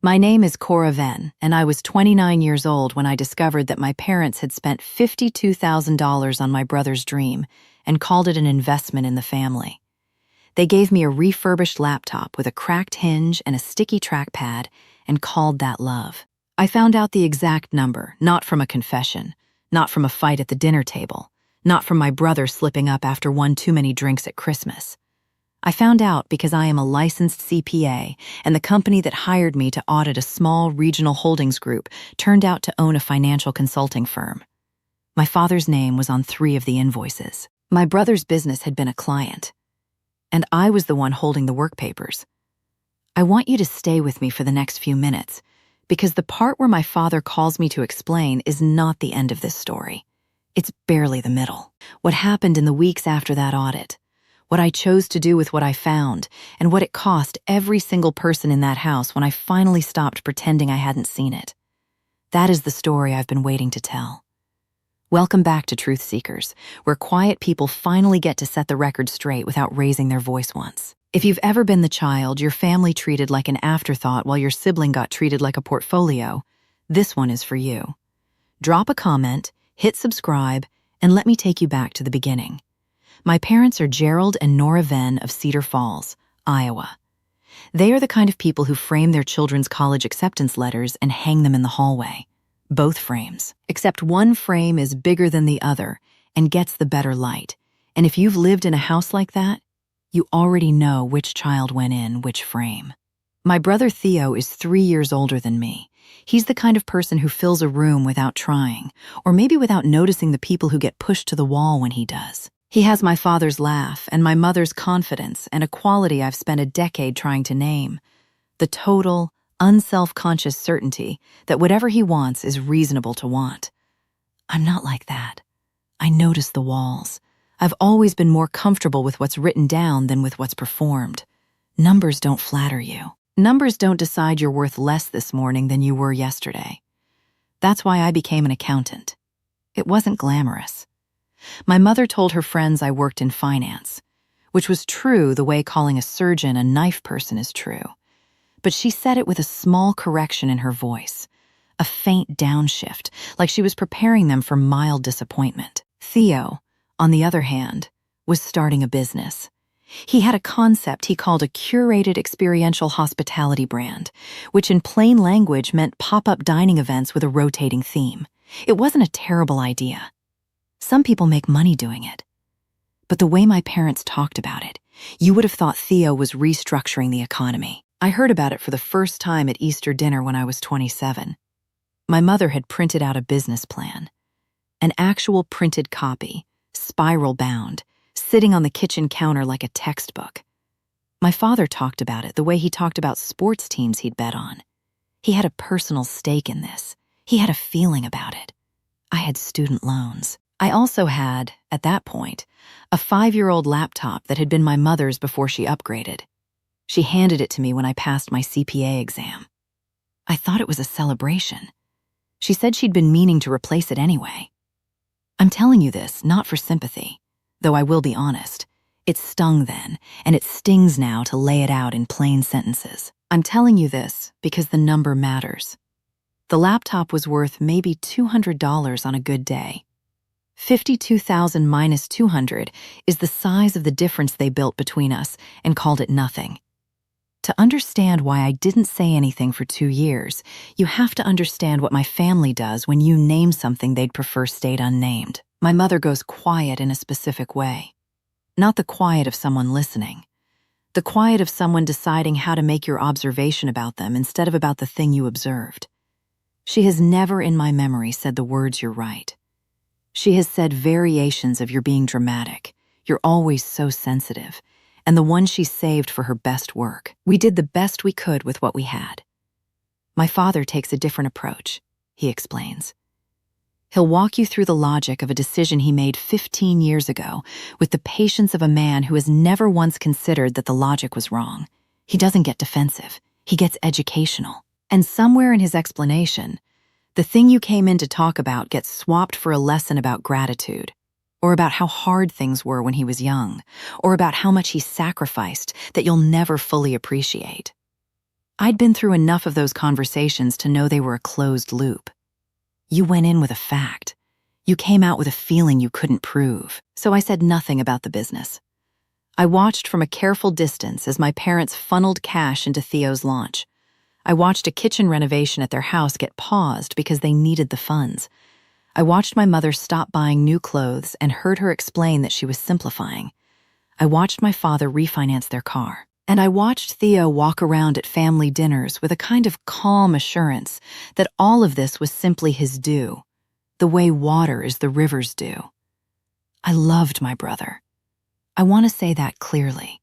My name is Cora Venn, and I was 29 years old when I discovered that my parents had spent $52,000 on my brother's dream and called it an investment in the family. They gave me a refurbished laptop with a cracked hinge and a sticky trackpad and called that love. I found out the exact number, not from a confession, not from a fight at the dinner table, not from my brother slipping up after one too many drinks at Christmas. I found out because I am a licensed CPA, and the company that hired me to audit a small regional holdings group turned out to own a financial consulting firm. My father's name was on 3 of the invoices. My brother's business had been a client, and I was the one holding the work papers. I want you to stay with me for the next few minutes, because the part where my father calls me to explain is not the end of this story. It's barely the middle. What happened in the weeks after that audit, what I chose to do with what I found, and what it cost every single person in that house when I finally stopped pretending I hadn't seen it. That is the story I've been waiting to tell. Welcome back to Truth Seekers, where quiet people finally get to set the record straight without raising their voice once. If you've ever been the child your family treated like an afterthought while your sibling got treated like a portfolio, this one is for you. Drop a comment, hit subscribe, and let me take you back to the beginning. My parents are Gerald and Nora Venn of Cedar Falls, Iowa. They are the kind of people who frame their children's college acceptance letters and hang them in the hallway. Both frames. Except one frame is bigger than the other and gets the better light. And if you've lived in a house like that, you already know which child went in which frame. My brother Theo is 3 years older than me. He's the kind of person who fills a room without trying, or maybe without noticing the people who get pushed to the wall when he does. He has my father's laugh and my mother's confidence and a quality I've spent a decade trying to name. The total, unself-conscious certainty that whatever he wants is reasonable to want. I'm not like that. I notice the walls. I've always been more comfortable with what's written down than with what's performed. Numbers don't flatter you. Numbers don't decide you're worth less this morning than you were yesterday. That's why I became an accountant. It wasn't glamorous. My mother told her friends I worked in finance, which was true the way calling a surgeon a knife person is true. But she said it with a small correction in her voice, a faint downshift, like she was preparing them for mild disappointment. Theo, on the other hand, was starting a business. He had a concept he called a curated experiential hospitality brand, which in plain language meant pop-up dining events with a rotating theme. It wasn't a terrible idea. Some people make money doing it. But the way my parents talked about it, you would have thought Theo was restructuring the economy. I heard about it for the first time at Easter dinner when I was 27. My mother had printed out a business plan. An actual printed copy, spiral-bound, sitting on the kitchen counter like a textbook. My father talked about it the way he talked about sports teams he'd bet on. He had a personal stake in this. He had a feeling about it. I had student loans. I also had, at that point, a 5-year-old laptop that had been my mother's before she upgraded. She handed it to me when I passed my CPA exam. I thought it was a celebration. She said she'd been meaning to replace it anyway. I'm telling you this not for sympathy, though I will be honest. It stung then, and it stings now to lay it out in plain sentences. I'm telling you this because the number matters. The laptop was worth maybe $200 on a good day. 52,000 minus 200 is the size of the difference they built between us and called it nothing. To understand why I didn't say anything for 2 years, you have to understand what my family does when you name something they'd prefer stayed unnamed. My mother goes quiet in a specific way. Not the quiet of someone listening. The quiet of someone deciding how to make your observation about them instead of about the thing you observed. She has never in my memory said the words "you're right." She has said variations of "you're being dramatic," "you're always so sensitive," and the one she saved for her best work. We did the best we could with what we had. My father takes a different approach, he explains. He'll walk you through the logic of a decision he made 15 years ago with the patience of a man who has never once considered that the logic was wrong. He doesn't get defensive. He gets educational. And somewhere in his explanation, the thing you came in to talk about gets swapped for a lesson about gratitude, or about how hard things were when he was young, or about how much he sacrificed that you'll never fully appreciate. I'd been through enough of those conversations to know they were a closed loop. You went in with a fact. You came out with a feeling you couldn't prove, so I said nothing about the business. I watched from a careful distance as my parents funneled cash into Theo's launch. I watched a kitchen renovation at their house get paused because they needed the funds. I watched my mother stop buying new clothes and heard her explain that she was simplifying. I watched my father refinance their car. And I watched Theo walk around at family dinners with a kind of calm assurance that all of this was simply his due, the way water is the river's due. I loved my brother. I want to say that clearly.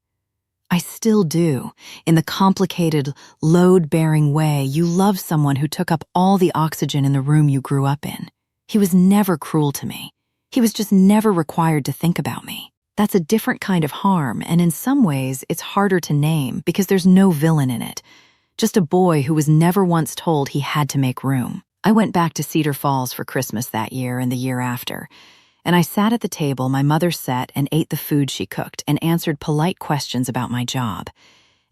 I still do, in the complicated, load-bearing way you love someone who took up all the oxygen in the room you grew up in. He was never cruel to me. He was just never required to think about me. That's a different kind of harm, and in some ways, it's harder to name because there's no villain in it. Just a boy who was never once told he had to make room. I went back to Cedar Falls for Christmas that year and the year after, and I sat at the table my mother set and ate the food she cooked and answered polite questions about my job.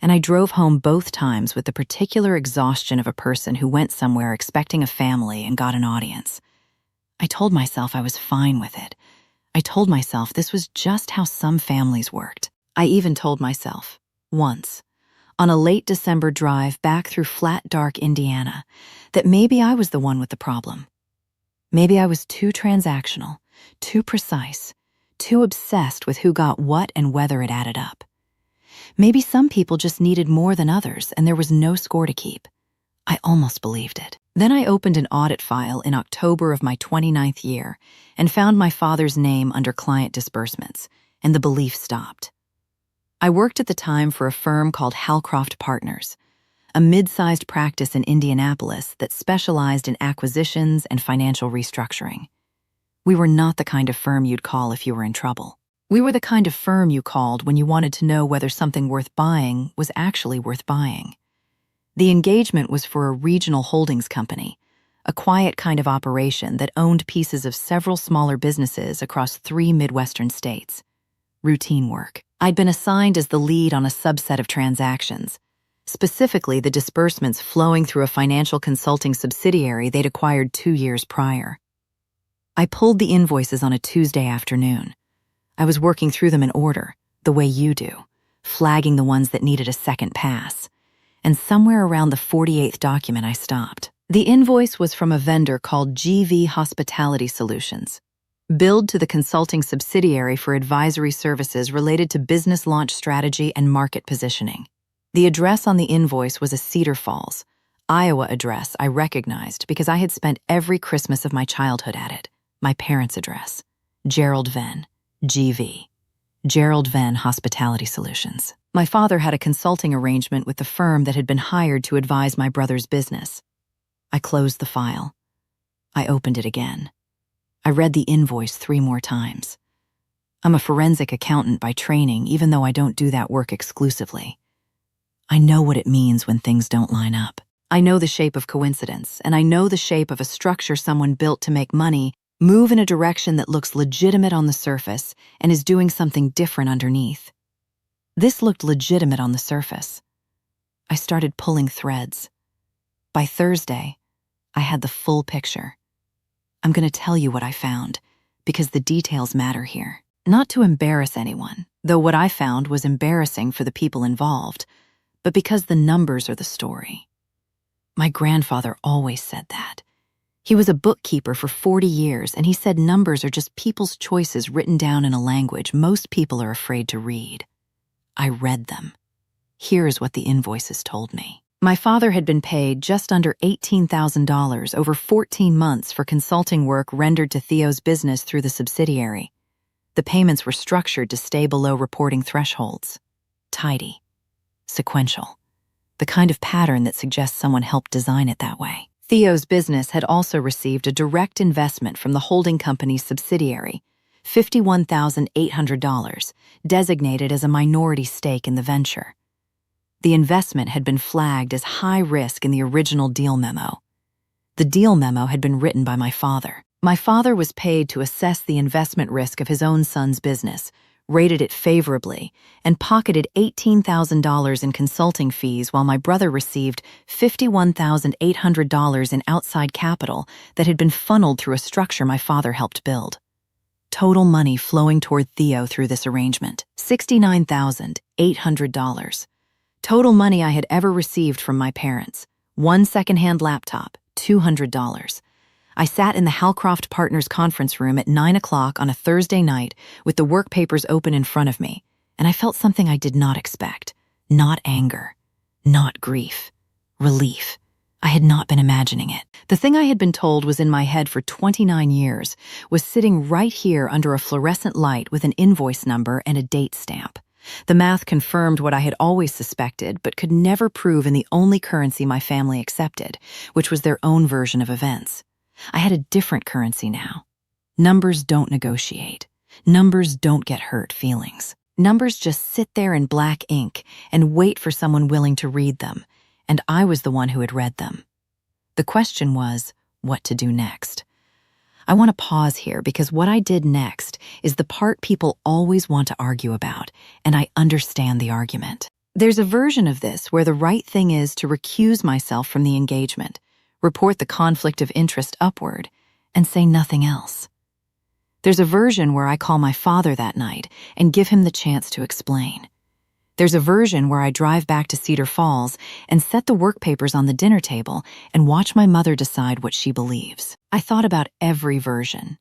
And I drove home both times with the particular exhaustion of a person who went somewhere expecting a family and got an audience. I told myself I was fine with it. I told myself this was just how some families worked. I even told myself, once, on a late December drive back through flat, dark Indiana, that maybe I was the one with the problem. Maybe I was too transactional, too precise, too obsessed with who got what and whether it added up. Maybe some people just needed more than others and there was no score to keep. I almost believed it. Then I opened an audit file in October of my 29th year and found my father's name under client disbursements, and the belief stopped. I worked at the time for a firm called Halcroft Partners, a mid-sized practice in Indianapolis that specialized in acquisitions and financial restructuring. We were not the kind of firm you'd call if you were in trouble. We were the kind of firm you called when you wanted to know whether something worth buying was actually worth buying. The engagement was for a regional holdings company, a quiet kind of operation that owned pieces of several smaller businesses across 3 Midwestern states. Routine work. I'd been assigned as the lead on a subset of transactions, specifically the disbursements flowing through a financial consulting subsidiary they'd acquired 2 years prior. I pulled the invoices on a Tuesday afternoon. I was working through them in order, the way you do, flagging the ones that needed a second pass. And somewhere around the 48th document I stopped. The invoice was from a vendor called GV Hospitality Solutions, billed to the consulting subsidiary for advisory services related to business launch strategy and market positioning. The address on the invoice was a Cedar Falls, Iowa address I recognized because I had spent every Christmas of my childhood at it. My parents' address, Gerald Venn, GV. Gerald Venn Hospitality Solutions. My father had a consulting arrangement with the firm that had been hired to advise my brother's business. I closed the file. I opened it again. I read the invoice 3 more times. I'm a forensic accountant by training, even though I don't do that work exclusively. I know what it means when things don't line up. I know the shape of coincidence, and I know the shape of a structure someone built to make money move in a direction that looks legitimate on the surface and is doing something different underneath. This looked legitimate on the surface. I started pulling threads. By Thursday, I had the full picture. I'm going to tell you what I found, because the details matter here. Not to embarrass anyone, though what I found was embarrassing for the people involved, but because the numbers are the story. My grandfather always said that. He was a bookkeeper for 40 years, and he said numbers are just people's choices written down in a language most people are afraid to read. I read them. Here's what the invoices told me. My father had been paid just under $18,000 over 14 months for consulting work rendered to Theo's business through the subsidiary. The payments were structured to stay below reporting thresholds. Tidy. Sequential. The kind of pattern that suggests someone helped design it that way. Theo's business had also received a direct investment from the holding company's subsidiary, $51,800, designated as a minority stake in the venture. The investment had been flagged as high risk in the original deal memo. The deal memo had been written by my father. My father was paid to assess the investment risk of his own son's business, rated it favorably, and pocketed $18,000 in consulting fees while my brother received $51,800 in outside capital that had been funneled through a structure my father helped build. Total money flowing toward Theo through this arrangement, $69,800. Total money I had ever received from my parents, one secondhand laptop, $200. I sat in the Halcroft Partners conference room at 9 o'clock on a Thursday night with the work papers open in front of me, and I felt something I did not expect. Not anger, not grief, relief. I had not been imagining it. The thing I had been told was in my head for 29 years was sitting right here under a fluorescent light with an invoice number and a date stamp. The math confirmed what I had always suspected but could never prove in the only currency my family accepted, which was their own version of events. I had a different currency now. Numbers don't negotiate. Numbers don't get hurt feelings. Numbers just sit there in black ink and wait for someone willing to read them, and I was the one who had read them. The question was, what to do next? I want to pause here because what I did next is the part people always want to argue about, and I understand the argument. There's a version of this where the right thing is to recuse myself from the engagement, report the conflict of interest upward, and say nothing else. There's a version where I call my father that night and give him the chance to explain. There's a version where I drive back to Cedar Falls and set the work papers on the dinner table and watch my mother decide what she believes. I thought about every version.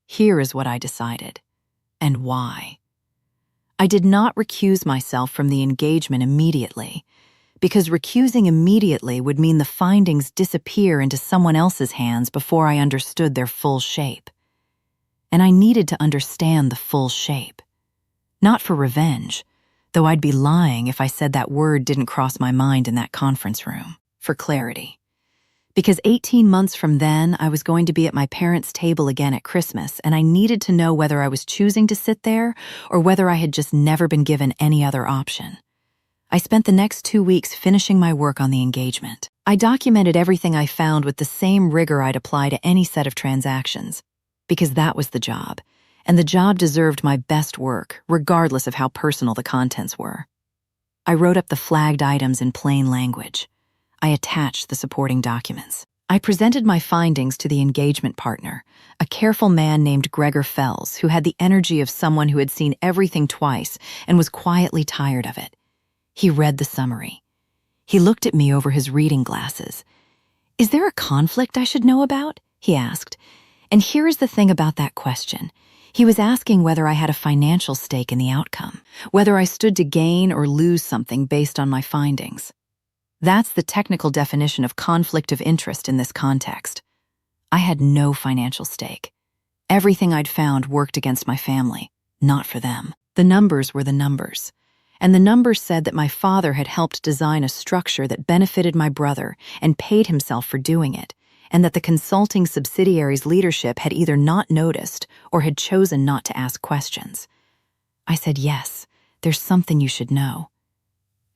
Here is what I decided, and why. I did not recuse myself from the engagement immediately, because recusing immediately would mean the findings disappear into someone else's hands before I understood their full shape. And I needed to understand the full shape. Not for revenge, though I'd be lying if I said that word didn't cross my mind in that conference room. For clarity. Because 18 months from then, I was going to be at my parents' table again at Christmas, and I needed to know whether I was choosing to sit there or whether I had just never been given any other option. I spent the next 2 weeks finishing my work on the engagement. I documented everything I found with the same rigor I'd apply to any set of transactions, because that was the job, and the job deserved my best work, regardless of how personal the contents were. I wrote up the flagged items in plain language. I attached the supporting documents. I presented my findings to the engagement partner, a careful man named Gregor Fells, who had the energy of someone who had seen everything twice and was quietly tired of it. He read the summary. He looked at me over his reading glasses. "Is there a conflict I should know about?" he asked. And here is the thing about that question. He was asking whether I had a financial stake in the outcome, whether I stood to gain or lose something based on my findings. That's the technical definition of conflict of interest in this context. I had no financial stake. Everything I'd found worked against my family, not for them. The numbers were the numbers. And the numbers said that my father had helped design a structure that benefited my brother and paid himself for doing it, and that the consulting subsidiary's leadership had either not noticed or had chosen not to ask questions. I said, "Yes, there's something you should know."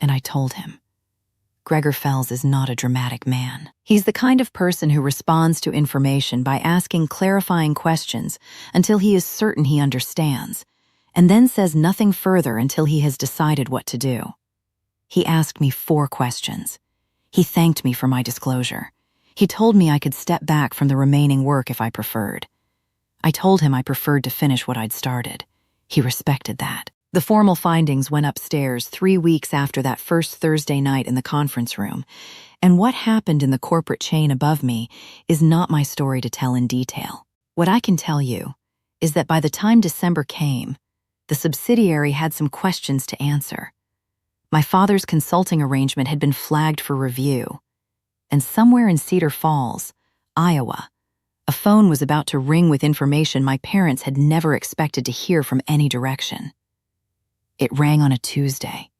And I told him. Gregor Fells is not a dramatic man. He's the kind of person who responds to information by asking clarifying questions until he is certain he understands, and then says nothing further until he has decided what to do. He asked me 4 questions. He thanked me for my disclosure. He told me I could step back from the remaining work if I preferred. I told him I preferred to finish what I'd started. He respected that. The formal findings went upstairs 3 weeks after that first Thursday night in the conference room, and what happened in the corporate chain above me is not my story to tell in detail. What I can tell you is that by the time December came, the subsidiary had some questions to answer. My father's consulting arrangement had been flagged for review, and somewhere in Cedar Falls, Iowa, a phone was about to ring with information my parents had never expected to hear from any direction. It rang on a Tuesday.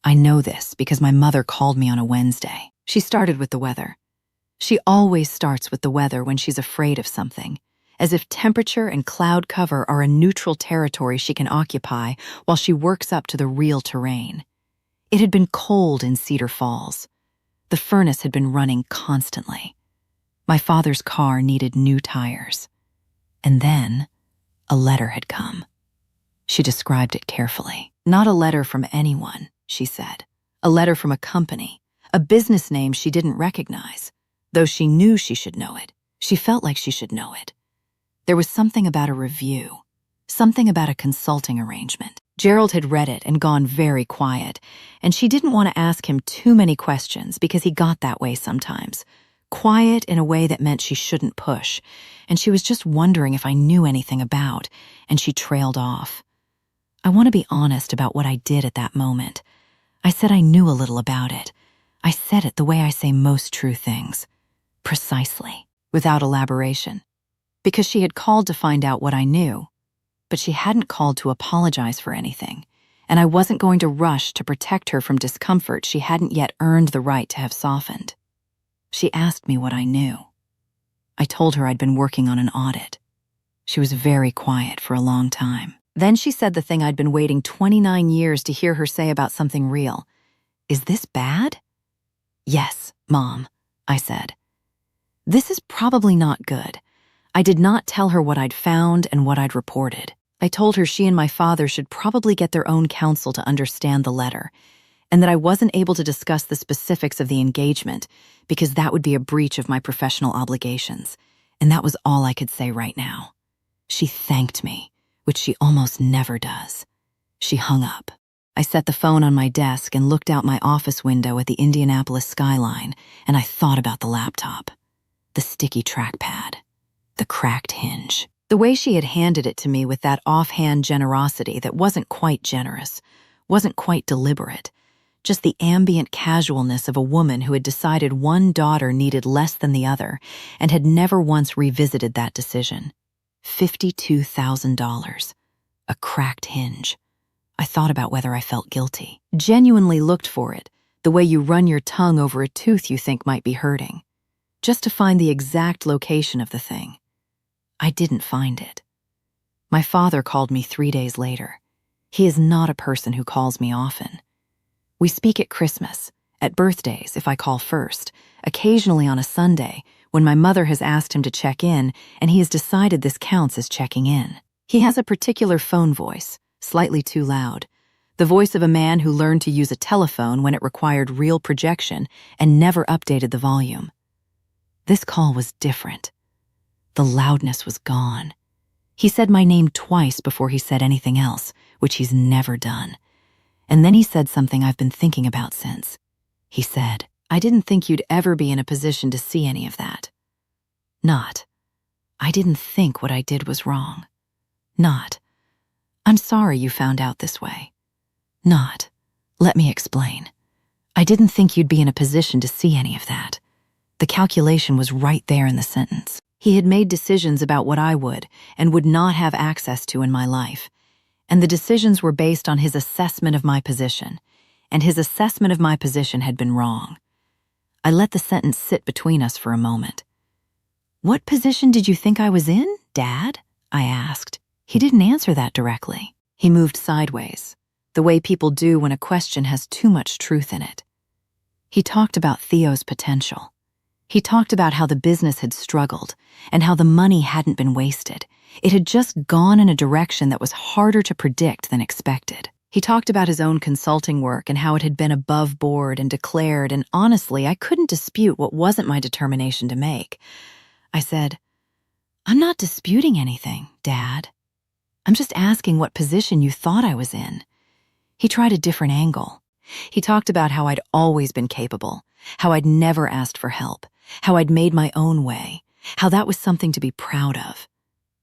I know this because my mother called me on a Wednesday. She started with the weather. She always starts with the weather when she's afraid of something, as if temperature and cloud cover are a neutral territory she can occupy while she works up to the real terrain. It had been cold in Cedar Falls. The furnace had been running constantly. My father's car needed new tires. And then, a letter had come. She described it carefully. Not a letter from anyone, she said. A letter from a company, a business name she didn't recognize. Though she knew she should know it, she felt like she should know it. There was something about a review, something about a consulting arrangement. Gerald had read it and gone very quiet, and she didn't want to ask him too many questions because he got that way sometimes. Quiet in a way that meant she shouldn't push, and she was just wondering if I knew anything about, and she trailed off. I want to be honest about what I did at that moment. I said I knew a little about it. I said it the way I say most true things. Precisely, without elaboration. Because she had called to find out what I knew, but she hadn't called to apologize for anything, and I wasn't going to rush to protect her from discomfort she hadn't yet earned the right to have softened. She asked me what I knew. I told her I'd been working on an audit. She was very quiet for a long time. Then she said the thing I'd been waiting 29 years to hear her say about something real. Is this bad? Yes, Mom, I said. This is probably not good. I did not tell her what I'd found and what I'd reported. I told her she and my father should probably get their own counsel to understand the letter, and that I wasn't able to discuss the specifics of the engagement because that would be a breach of my professional obligations, and that was all I could say right now. She thanked me, which she almost never does. She hung up. I set the phone on my desk and looked out my office window at the Indianapolis skyline, and I thought about the laptop, the sticky trackpad, the cracked hinge. The way she had handed it to me with that offhand generosity that wasn't quite generous, wasn't quite deliberate, just the ambient casualness of a woman who had decided one daughter needed less than the other and had never once revisited that decision. $52,000. A cracked hinge. I thought about whether I felt guilty. Genuinely looked for it, the way you run your tongue over a tooth you think might be hurting, just to find the exact location of the thing. I didn't find it. My father called me 3 days later. He is not a person who calls me often. We speak at Christmas, at birthdays if I call first, occasionally on a Sunday when my mother has asked him to check in and he has decided this counts as checking in. He has a particular phone voice, slightly too loud, the voice of a man who learned to use a telephone when it required real projection and never updated the volume. This call was different. The loudness was gone. He said my name twice before he said anything else, which he's never done. And then he said something I've been thinking about since. He said, I didn't think you'd ever be in a position to see any of that. Not, I didn't think what I did was wrong. Not, I'm sorry you found out this way. Not, let me explain. I didn't think you'd be in a position to see any of that. The calculation was right there in the sentence. He had made decisions about what I would and would not have access to in my life, and the decisions were based on his assessment of my position, and his assessment of my position had been wrong. I let the sentence sit between us for a moment. What position did you think I was in, Dad? I asked. He didn't answer that directly. He moved sideways, the way people do when a question has too much truth in it. He talked about Theo's potential. He talked about how the business had struggled and how the money hadn't been wasted. It had just gone in a direction that was harder to predict than expected. He talked about his own consulting work and how it had been above board and declared, and honestly, I couldn't dispute what wasn't my determination to make. I said, I'm not disputing anything, Dad. I'm just asking what position you thought I was in. He tried a different angle. He talked about how I'd always been capable, how I'd never asked for help, how I'd made my own way, how that was something to be proud of.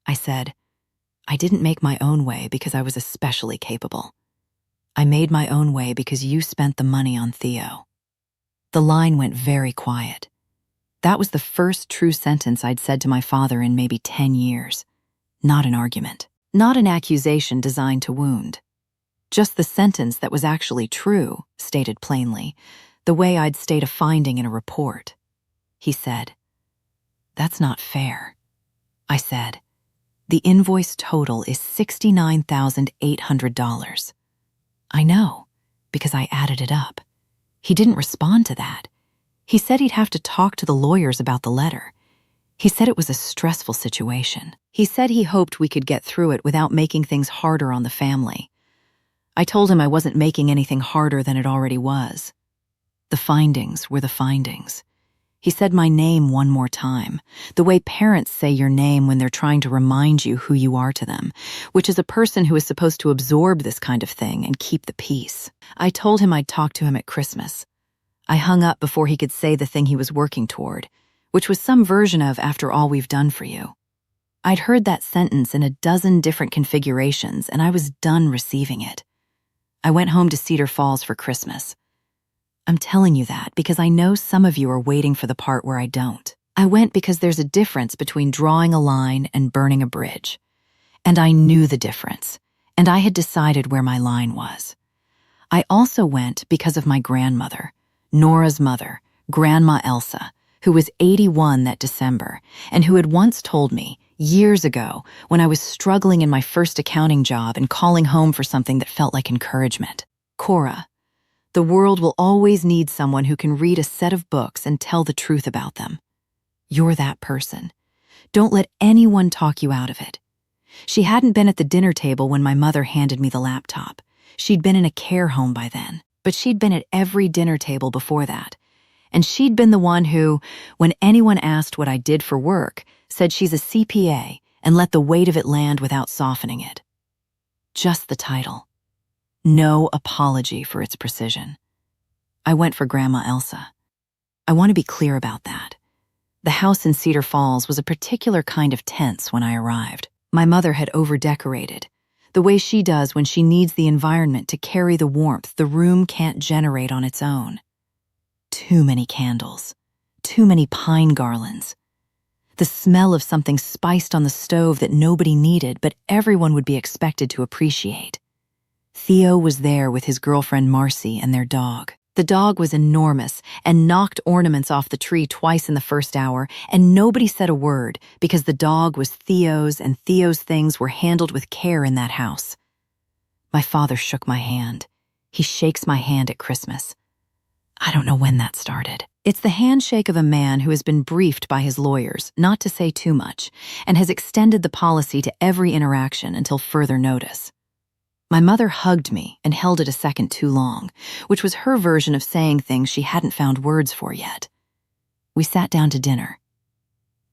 I said, I didn't make my own way because I was especially capable. I made my own way because you spent the money on Theo. The line went very quiet. That was the first true sentence I'd said to my father in maybe 10 years. Not an argument, not an accusation designed to wound. Just the sentence that was actually true, stated plainly, the way I'd state a finding in a report. He said, That's not fair. I said, The invoice total is $69,800. I know, because I added it up. He didn't respond to that. He said he'd have to talk to the lawyers about the letter. He said it was a stressful situation. He said he hoped we could get through it without making things harder on the family. I told him I wasn't making anything harder than it already was. The findings were the findings. He said my name one more time, the way parents say your name when they're trying to remind you who you are to them, which is a person who is supposed to absorb this kind of thing and keep the peace. I told him I'd talk to him at Christmas. I hung up before he could say the thing he was working toward, which was some version of "after all we've done for you." I'd heard that sentence in a dozen different configurations, and I was done receiving it. I went home to Cedar Falls for Christmas. I'm telling you that because I know some of you are waiting for the part where I don't. I went because there's a difference between drawing a line and burning a bridge. And I knew the difference, and I had decided where my line was. I also went because of my grandmother, Nora's mother, Grandma Elsa, who was 81 that December, and who had once told me, years ago, when I was struggling in my first accounting job and calling home for something that felt like encouragement, "Cora, the world will always need someone who can read a set of books and tell the truth about them. You're that person. Don't let anyone talk you out of it." She hadn't been at the dinner table when my mother handed me the laptop. She'd been in a care home by then, but she'd been at every dinner table before that. And she'd been the one who, when anyone asked what I did for work, said she's a CPA and let the weight of it land without softening it. Just the title. No apology for its precision. I went for Grandma Elsa. I want to be clear about that. The house in Cedar Falls was a particular kind of tense when I arrived. My mother had over-decorated, the way she does when she needs the environment to carry the warmth the room can't generate on its own. Too many candles, too many pine garlands. The smell of something spiced on the stove that nobody needed but everyone would be expected to appreciate. Theo was there with his girlfriend Marcy and their dog. The dog was enormous and knocked ornaments off the tree twice in the first hour, and nobody said a word because the dog was Theo's and Theo's things were handled with care in that house. My father shook my hand. He shakes my hand at Christmas. I don't know when that started. It's the handshake of a man who has been briefed by his lawyers not to say too much and has extended the policy to every interaction until further notice. My mother hugged me and held it a second too long, which was her version of saying things she hadn't found words for yet. We sat down to dinner.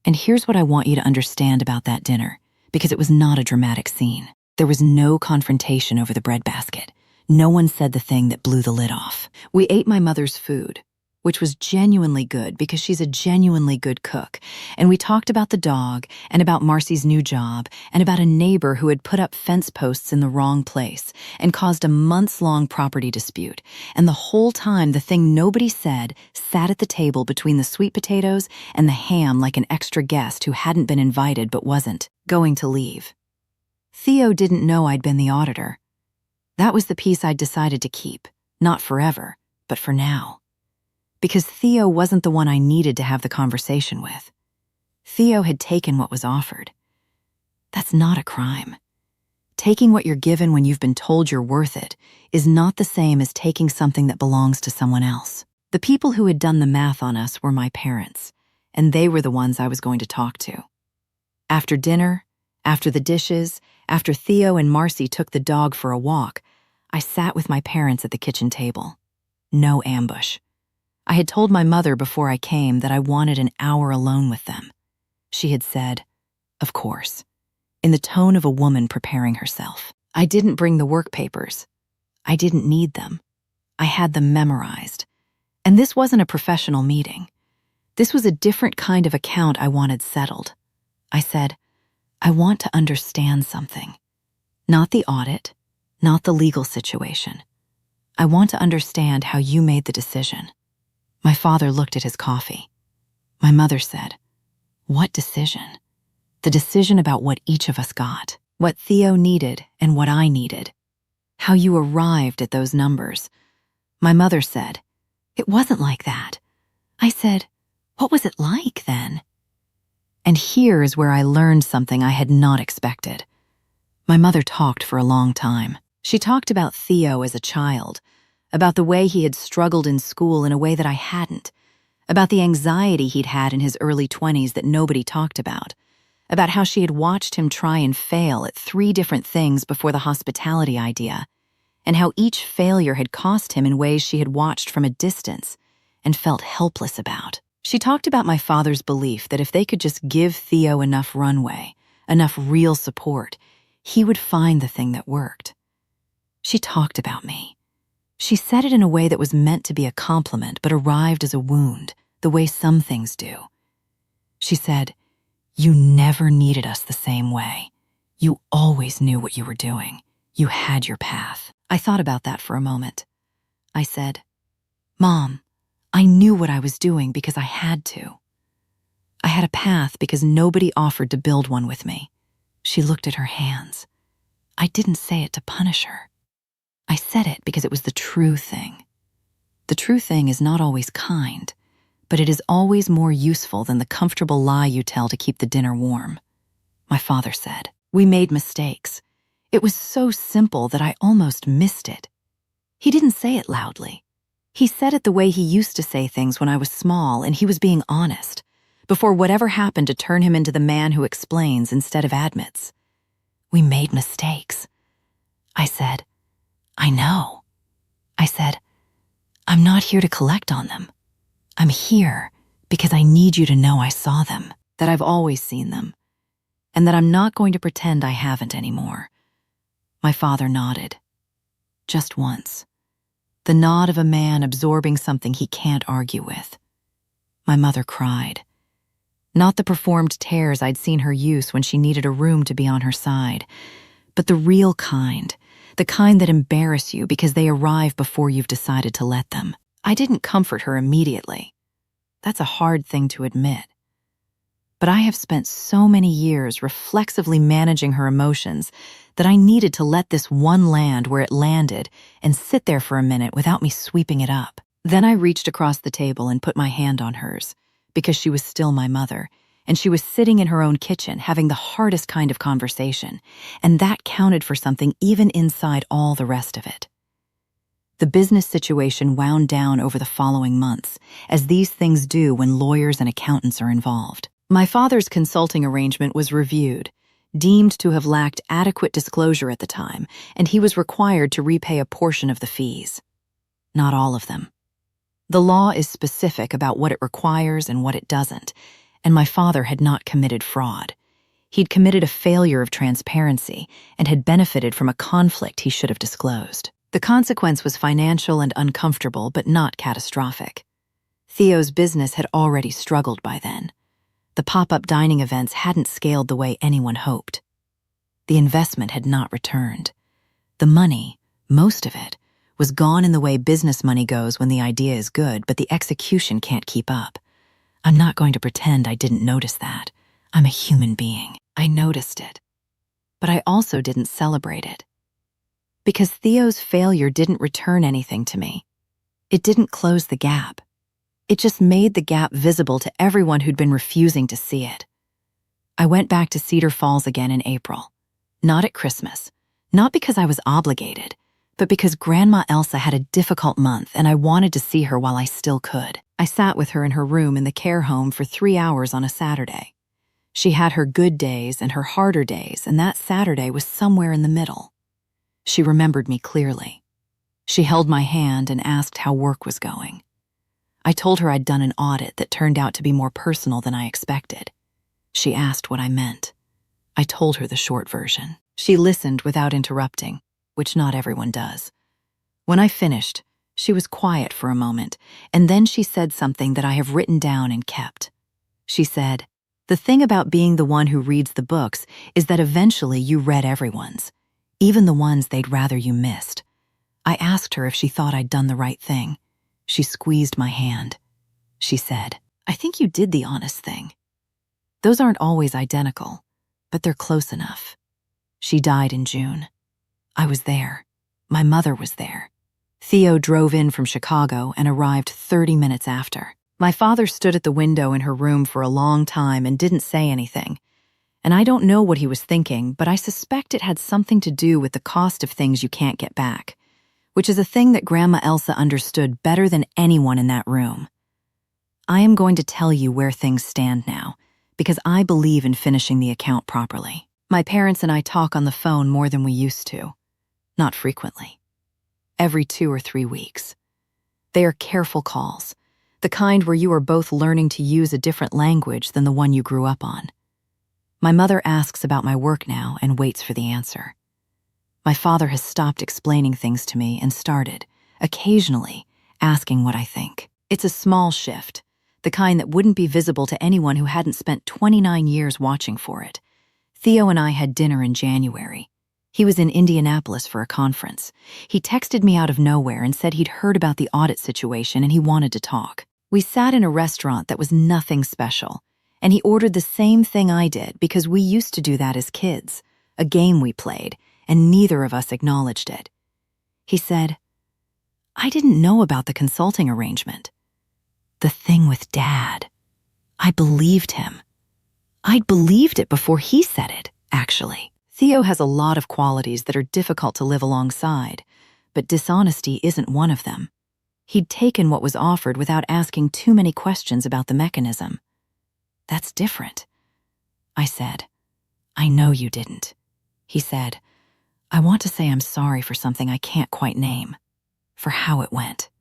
And here's what I want you to understand about that dinner, because it was not a dramatic scene. There was no confrontation over the breadbasket. No one said the thing that blew the lid off. We ate my mother's food, which was genuinely good because she's a genuinely good cook, and we talked about the dog and about Marcy's new job and about a neighbor who had put up fence posts in the wrong place and caused a months-long property dispute, and the whole time the thing nobody said sat at the table between the sweet potatoes and the ham like an extra guest who hadn't been invited but wasn't going to leave. Theo didn't know I'd been the auditor. That was the piece I'd decided to keep, not forever, but for now. Because Theo wasn't the one I needed to have the conversation with. Theo had taken what was offered. That's not a crime. Taking what you're given when you've been told you're worth it is not the same as taking something that belongs to someone else. The people who had done the math on us were my parents, and they were the ones I was going to talk to. After dinner, after the dishes, after Theo and Marcy took the dog for a walk, I sat with my parents at the kitchen table. No ambush. I had told my mother before I came that I wanted an hour alone with them. She had said, "Of course," in the tone of a woman preparing herself. I didn't bring the work papers. I didn't need them. I had them memorized. And this wasn't a professional meeting. This was a different kind of account I wanted settled. I said, I want to understand something. Not the audit, not the legal situation. I want to understand how you made the decision. My father looked at his coffee. My mother said, "What decision?" The decision about what each of us got, what Theo needed and what I needed. How you arrived at those numbers. My mother said, "It wasn't like that." I said, "What was it like then?" And here is where I learned something I had not expected. My mother talked for a long time. She talked about Theo as a child, about the way he had struggled in school in a way that I hadn't, about the anxiety he'd had in his early 20s that nobody talked about how she had watched him try and fail at 3 different things before the hospitality idea, and how each failure had cost him in ways she had watched from a distance and felt helpless about. She talked about my father's belief that if they could just give Theo enough runway, enough real support, he would find the thing that worked. She talked about me. She said it in a way that was meant to be a compliment but arrived as a wound, the way some things do. She said, "You never needed us the same way. You always knew what you were doing. You had your path." I thought about that for a moment. I said, "Mom, I knew what I was doing because I had to. I had a path because nobody offered to build one with me." She looked at her hands. I didn't say it to punish her. I said it because it was the true thing. The true thing is not always kind, but it is always more useful than the comfortable lie you tell to keep the dinner warm. My father said, "We made mistakes. It was so simple that I almost missed it." He didn't say it loudly. He said it the way he used to say things when I was small, and he was being honest, before whatever happened to turn him into the man who explains instead of admits. "We made mistakes." I said, "I know." I said, "I'm not here to collect on them. I'm here because I need you to know I saw them, that I've always seen them, and that I'm not going to pretend I haven't anymore." My father nodded. Just once. The nod of a man absorbing something he can't argue with. My mother cried. Not the performed tears I'd seen her use when she needed a room to be on her side, but the real kind, the kind that embarrass you because they arrive before you've decided to let them. I didn't comfort her immediately. That's a hard thing to admit. But I have spent so many years reflexively managing her emotions that I needed to let this one land where it landed and sit there for a minute without me sweeping it up. Then I reached across the table and put my hand on hers, because she was still my mother, and she was sitting in her own kitchen having the hardest kind of conversation, and that counted for something even inside all the rest of it. The business situation wound down over the following months, as these things do when lawyers and accountants are involved. My father's consulting arrangement was reviewed, deemed to have lacked adequate disclosure at the time, and he was required to repay a portion of the fees. Not all of them. The law is specific about what it requires and what it doesn't, and my father had not committed fraud. He'd committed a failure of transparency and had benefited from a conflict he should have disclosed. The consequence was financial and uncomfortable, but not catastrophic. Theo's business had already struggled by then. The pop-up dining events hadn't scaled the way anyone hoped. The investment had not returned. The money, most of it, was gone in the way business money goes when the idea is good, but the execution can't keep up. I'm not going to pretend I didn't notice that. I'm a human being. I noticed it. But I also didn't celebrate it. Because Theo's failure didn't return anything to me. It didn't close the gap. It just made the gap visible to everyone who'd been refusing to see it. I went back to Cedar Falls again in April. Not at Christmas. Not because I was obligated, but because Grandma Elsa had a difficult month and I wanted to see her while I still could. I sat with her in her room in the care home for 3 hours on a Saturday. She had her good days and her harder days, and that Saturday was somewhere in the middle. She remembered me clearly. She held my hand and asked how work was going. I told her I'd done an audit that turned out to be more personal than I expected. She asked what I meant. I told her the short version. She listened without interrupting, which not everyone does. When I finished, she was quiet for a moment, and then she said something that I have written down and kept. She said, "The thing about being the one who reads the books is that eventually you read everyone's, even the ones they'd rather you missed." I asked her if she thought I'd done the right thing. She squeezed my hand. She said, "I think you did the honest thing. Those aren't always identical, but they're close enough." She died in June. I was there. My mother was there. Theo drove in from Chicago and arrived 30 minutes after. My father stood at the window in her room for a long time and didn't say anything. And I don't know what he was thinking, but I suspect it had something to do with the cost of things you can't get back, which is a thing that Grandma Elsa understood better than anyone in that room. I am going to tell you where things stand now, because I believe in finishing the account properly. My parents and I talk on the phone more than we used to. Not frequently. Every 2 or 3 weeks. They are careful calls, the kind where you are both learning to use a different language than the one you grew up on. My mother asks about my work now and waits for the answer. My father has stopped explaining things to me and started, occasionally, asking what I think. It's a small shift, the kind that wouldn't be visible to anyone who hadn't spent 29 years watching for it. Theo and I had dinner in January. He was in Indianapolis for a conference. He texted me out of nowhere and said he'd heard about the audit situation and he wanted to talk. We sat in a restaurant that was nothing special, and he ordered the same thing I did because we used to do that as kids, a game we played, and neither of us acknowledged it. He said, "I didn't know about the consulting arrangement. The thing with Dad." I believed him. I'd believed it before he said it, actually. Theo has a lot of qualities that are difficult to live alongside, but dishonesty isn't one of them. He'd taken what was offered without asking too many questions about the mechanism. "That's different," I said. "I know you didn't." He said, "I want to say I'm sorry for something I can't quite name. For how it went.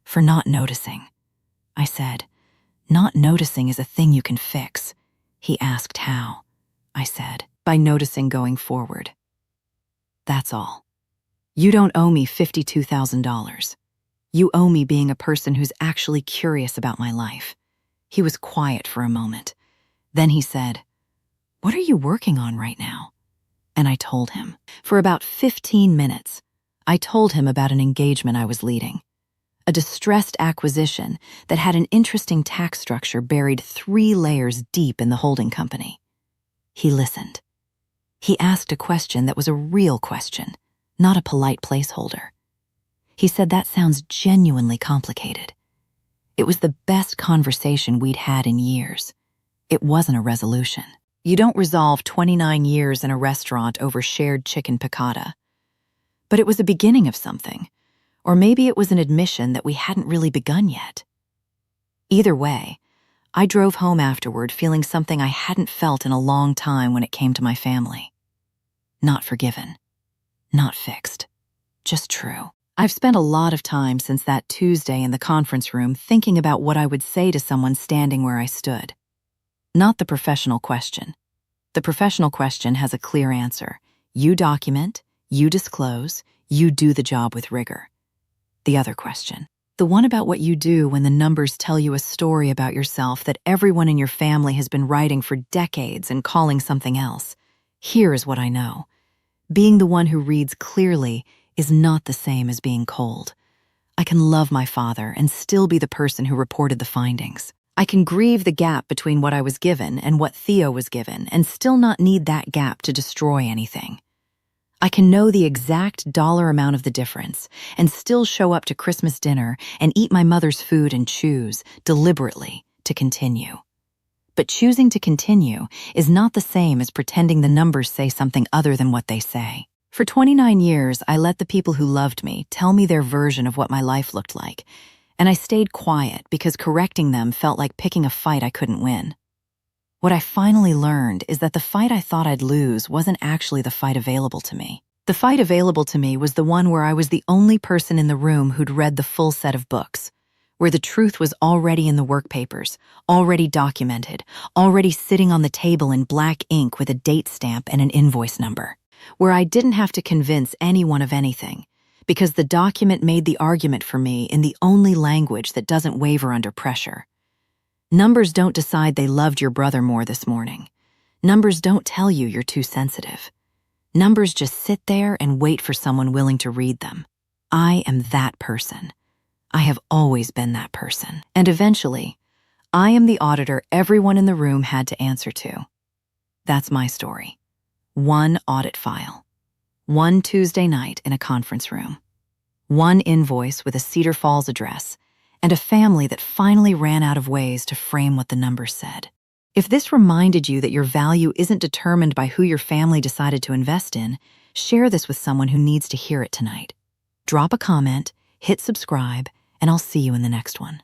For not noticing." I said, "Not noticing is a thing you can fix." He asked how. I said, "By noticing going forward. That's all. You don't owe me $52,000. You owe me being a person who's actually curious about my life." He was quiet for a moment. Then he said, "What are you working on right now?" And I told him. For about 15 minutes, I told him about an engagement I was leading. A distressed acquisition that had an interesting tax structure buried 3 layers deep in the holding company. He listened. He asked a question that was a real question, not a polite placeholder. He said that sounds genuinely complicated. It was the best conversation we'd had in years. It wasn't a resolution. You don't resolve 29 years in a restaurant over shared chicken piccata. But it was a beginning of something, or maybe it was an admission that we hadn't really begun yet. Either way, I drove home afterward feeling something I hadn't felt in a long time when it came to my family. Not forgiven. Not fixed. Just true. I've spent a lot of time since that Tuesday in the conference room thinking about what I would say to someone standing where I stood. Not the professional question. The professional question has a clear answer. You document, you disclose, you do the job with rigor. The other question, the one about what you do when the numbers tell you a story about yourself that everyone in your family has been writing for decades and calling something else. Here is what I know. Being the one who reads clearly is not the same as being cold. I can love my father and still be the person who reported the findings. I can grieve the gap between what I was given and what Theo was given and still not need that gap to destroy anything. I can know the exact dollar amount of the difference and still show up to Christmas dinner and eat my mother's food and choose, deliberately, to continue. But choosing to continue is not the same as pretending the numbers say something other than what they say. For 29 years, I let the people who loved me tell me their version of what my life looked like, and I stayed quiet because correcting them felt like picking a fight I couldn't win. What I finally learned is that the fight I thought I'd lose wasn't actually the fight available to me. The fight available to me was the one where I was the only person in the room who'd read the full set of books, where the truth was already in the work papers, already documented, already sitting on the table in black ink with a date stamp and an invoice number, where I didn't have to convince anyone of anything, because the document made the argument for me in the only language that doesn't waver under pressure. Numbers don't decide they loved your brother more this morning. Numbers don't tell you you're too sensitive. Numbers just sit there and wait for someone willing to read them. I am that person. I have always been that person. And eventually, I am the auditor everyone in the room had to answer to. That's my story. One audit file. One Tuesday night in a conference room. One invoice with a Cedar Falls address, and a family that finally ran out of ways to frame what the numbers said. If this reminded you that your value isn't determined by who your family decided to invest in, share this with someone who needs to hear it tonight. Drop a comment, hit subscribe, and I'll see you in the next one.